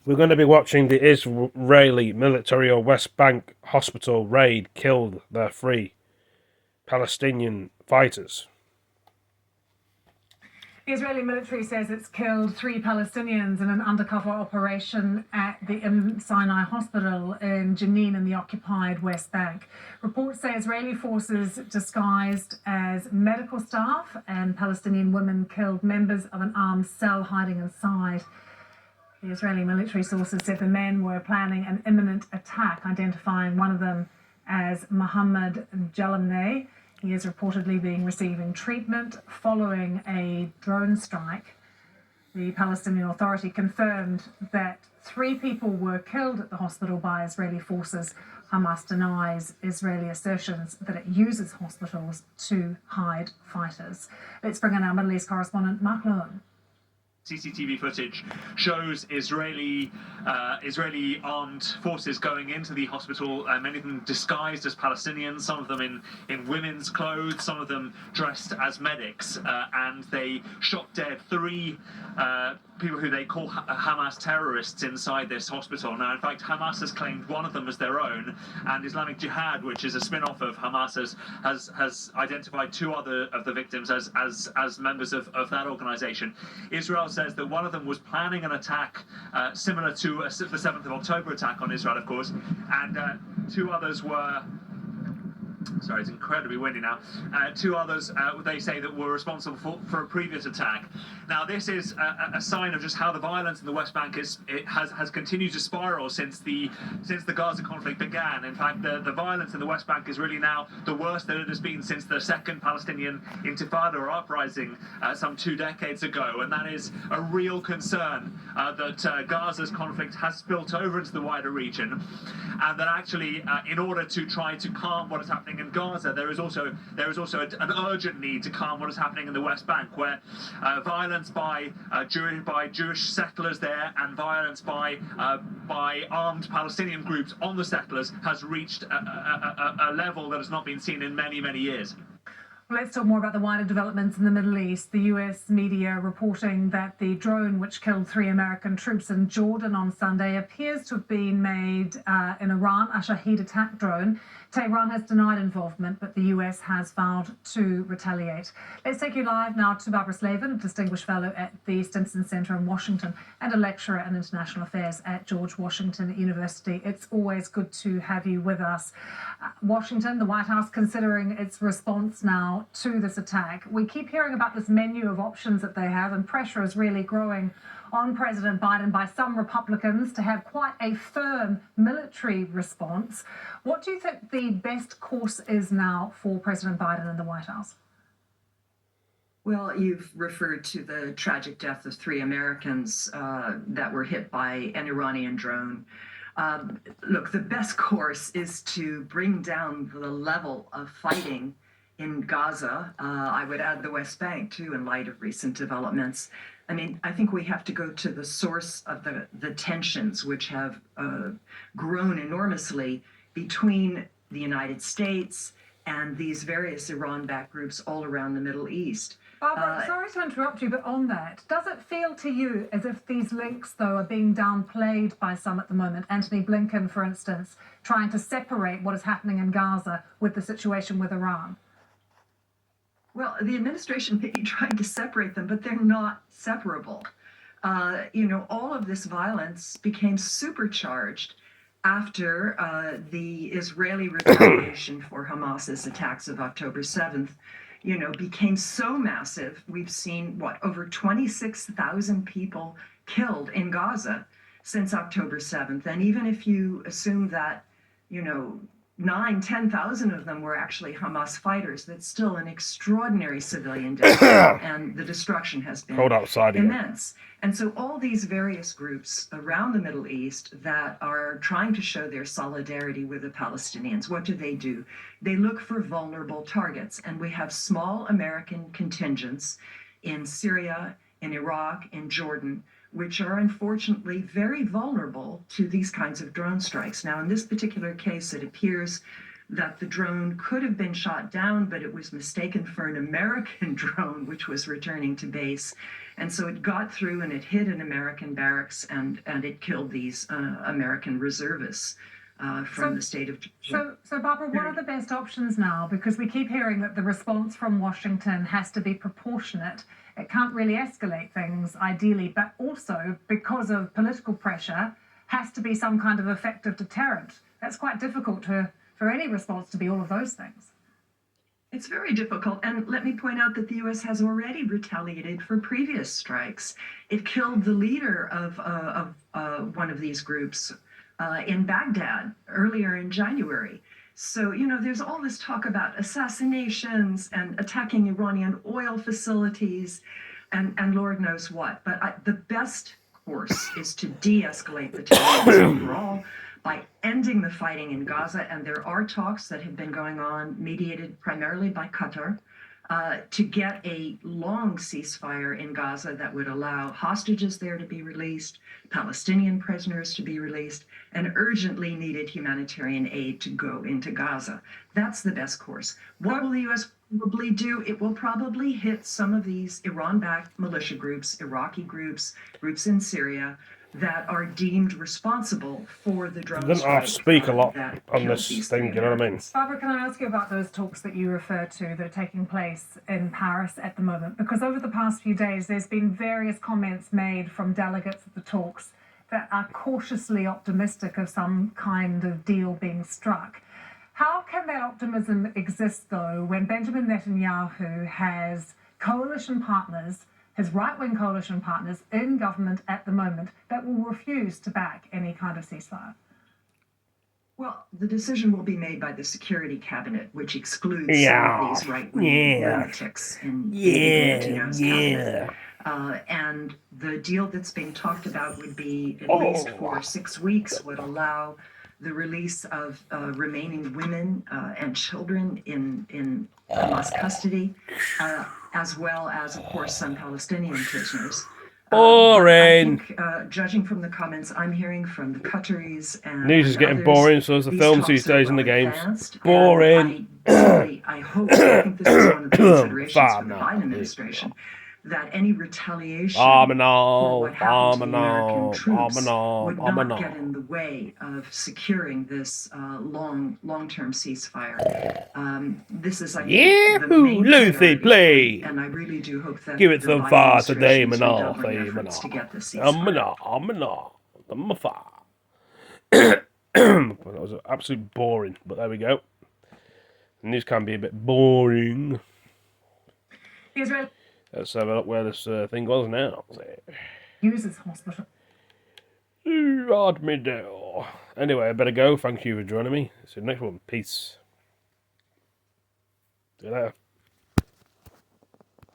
We're going to be watching the Israeli military or West Bank hospital raid killed their 3 Palestinian fighters. The Israeli military says it's killed 3 Palestinians in an undercover operation at the Sinai hospital in Jenin in the occupied West Bank. Reports say Israeli forces disguised as medical staff and Palestinian women killed members of an armed cell hiding inside. The Israeli military sources said the men were planning an imminent attack, identifying one of them as Mohammed Jenin. He is reportedly receiving treatment following a drone strike. The Palestinian Authority confirmed that 3 people were killed at the hospital by Israeli forces. Hamas denies Israeli assertions that it uses hospitals to hide fighters. Let's bring in our Middle East correspondent, Mark Lewin. CCTV footage shows Israeli armed forces going into the hospital, many of them disguised as Palestinians, some of them in women's clothes, some of them dressed as medics, and they shot dead 3 people who they call Hamas terrorists inside this hospital. Now, in fact, Hamas has claimed one of them as their own, and Islamic Jihad, which is a spin-off of Hamas, has identified 2 other of the victims as members of that organization. Israel says that one of them was planning an attack similar to the 7th of October attack on Israel, of course, and 2 others were... Sorry, it's incredibly windy now. 2 others, they say, that were responsible for a previous attack. Now, this is a sign of just how the violence in the West Bank has continued to spiral since the Gaza conflict began. In fact, the violence in the West Bank is really now the worst that it has been since the second Palestinian Intifada or uprising some 2 decades ago, and that is a real concern that Gaza's conflict has spilt over into the wider region, and that actually, in order to try to calm what is happening in Gaza, there is also an urgent need to calm what is happening in the West Bank, where violence by Jewish settlers there and violence by armed Palestinian groups on the settlers has reached a level that has not been seen in many, many years. Let's talk more about the wider developments in the Middle East. The US media reporting that the drone which killed 3 American troops in Jordan on Sunday appears to have been made in Iran, a Shahed attack drone. Tehran has denied involvement, but the US has vowed to retaliate. Let's take you live now to Barbara Slavin, a distinguished fellow at the Stimson Center in Washington and a lecturer in international affairs at George Washington University. It's always good to have you with us. Washington, the White House, considering its response now to this attack. We keep hearing about this menu of options that they have, and pressure is really growing on President Biden by some Republicans to have quite a firm military response. What do you think the best course is now for President Biden and the White House? Well, you've referred to the tragic death of 3 Americans that were hit by an Iranian drone. Look, the best course is to bring down the level of fighting in Gaza. I would add the West Bank, too, in light of recent developments. I mean, I think we have to go to the source of the tensions, which have grown enormously between the United States and these various Iran-backed groups all around the Middle East. Barbara, sorry to interrupt you, but on that, does it feel to you as if these links, though, are being downplayed by some at the moment? Antony Blinken, for instance, trying to separate what is happening in Gaza with the situation with Iran. Well, the administration may be trying to separate them, but they're not separable. All of this violence became supercharged after the Israeli retaliation for Hamas's attacks of October 7th, became so massive. We've seen, over 26,000 people killed in Gaza since October 7th. And even if you assume that, 10,000 of them were actually Hamas fighters, that's still an extraordinary civilian death, and the destruction has been immense. And so all these various groups around the Middle East that are trying to show their solidarity with the Palestinians, what do? They look for vulnerable targets, and we have small American contingents in Syria, in Iraq, in Jordan, which are unfortunately very vulnerable to these kinds of drone strikes. Now, in this particular case, it appears that the drone could have been shot down, but it was mistaken for an American drone, which was returning to base. And so it got through and it hit an American barracks, and it killed these American reservists from the state of Georgia. So Barbara, what are the best options now? Because we keep hearing that the response from Washington has to be proportionate. It can't really escalate things, ideally, but also, because of political pressure, has to be some kind of effective deterrent. That's quite difficult for any response to be all of those things. It's very difficult, and let me point out that the U.S. has already retaliated for previous strikes. It killed the leader of one of these groups in Baghdad earlier in January. So, you know, there's all this talk about assassinations and attacking Iranian oil facilities and Lord knows what. But the best course is to de-escalate the tensions overall by ending the fighting in Gaza. And there are talks that have been going on, mediated primarily by Qatar, to get a long ceasefire in Gaza that would allow hostages there to be released, Palestinian prisoners to be released, and urgently needed humanitarian aid to go into Gaza. That's the best course. What will the U.S. probably do? It will probably hit some of these Iran-backed militia groups, Iraqi groups, groups in Syria, that are deemed responsible for the drone Doesn't have to speak a lot on this thing, thing, you know what I mean? Barbara, can I ask you about those talks that you refer to that are taking place in Paris at the moment? Because over the past few days, there's been various comments made from delegates at the talks that are cautiously optimistic of some kind of deal being struck. How can that optimism exist, though, when Benjamin Netanyahu has coalition partners, his right-wing coalition partners in government at the moment, that will refuse to back any kind of ceasefire? Well, the decision will be made by the Security Cabinet, which excludes some of these right-wing lunatics in Netanyahu's cabinet. And the deal that's being talked about would be, at least for 6 weeks, would allow the release of remaining women and children in Hamas custody, as well as, of course, some Palestinian prisoners. Boring. I think, judging from the comments I'm hearing from the Qataris and News is getting others, boring, so is the these films talks these are days and the well games. advanced, Boring. and I think this is one of the considerations for the Far Biden no. administration, that any retaliation Ah, for what happened to the no, American troops no, would no. not get in the way of securing this long-term ceasefire. This is, I think, the Yahoo! main Lucy, priority, play. and I really do hope that Give it the some Biden fire today, administration is man. redoubling efforts to get this ceasefire. That was absolutely boring, but there we go. And these can be a bit boring. Israel Let's have a look where this thing was now. uses hospital. Rod me down. Anyway, I better go. Thank you for joining me. See you next one. Peace. See you later.